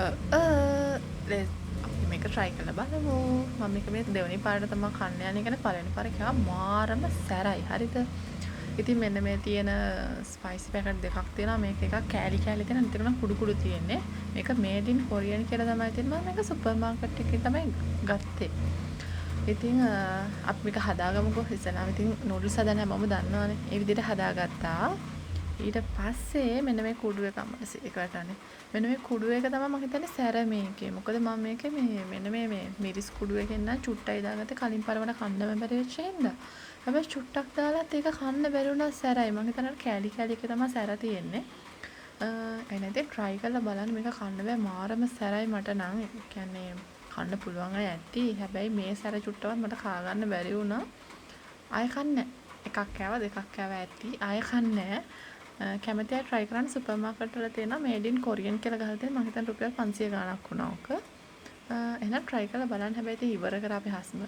අපි මේක try කරලා බලමු. මම මේක මේ දෙවෙනි පාරට තමයි කන්න යන්නේ. කියන්නේ පළවෙනි පාරේ කෑවා මාරම සැරයි. හරිද? ඉතින් මෙන්න මේ තියෙන ස්පයිසි පැකට් දෙකක් තියෙනවා. මේක එකක් කෑලි කෑලි තියෙන අනිත් එක නම් කුඩු කුඩු තියෙන්නේ. මේක මේඩ් ඉන් කොරියන් කියලා තමයි තියෙන්නේ. මම මේක සුපර් මාකට් එකේ තමයි ගත්තේ. ඉතින් අපි මේක හදාගමුකෝ ඉස්සෙල්ලාම. ඉතින් නූඩල්ස් හදන්න හැමෝම දන්නවනේ. ඒ විදිහට හදාගත්තා. ඊට පස්සේ මෙන්න මේ කුඩු එක මම ඒකට අනේ මෙන්න මේ කුඩු එක තමයි මම හිතන්නේ සැර මේකේ. මොකද මම මේකේ මෙන්න මේ මිරිස් කුඩු එකෙන් නම් චුට්ටයි දාගත්තේ කලින් පාරවල කන්න බැරි වෙච්ච හින්දා. හැබැයි චුට්ටක් දාලත් ඒක කන්න බැරි වුණා සැරයි. මම හිතන්නේ කෑලි කෑලි එකේ තමයි සැර තියෙන්නේ. එහෙනම් try කරලා බලන්න මේක කන්න බෑ මාරම සැරයි මට නම්. ඒ කියන්නේ කන්න පුළුවන් අය ඇති. හැබැයි මේ සැර චුට්ටවත් මට කා ගන්න බැරි වුණා. ආයෙ කන්නේ එකක් කෑවා දෙකක් කෑවා ඇති. ආයෙ කන්නේ කැමති අය try කරන්න සුපර් මාකට් වල තියෙනවා මේඩ් ඉන් කොරියන් කියලා ගහලා තියෙන මම හිතන්නේ රුපියල් 500 ගාණක් වුණා ඕක. එහෙනම් try කරලා බලන්න හැබැයි ඉතින් ඉවර කරා අපි හස්ම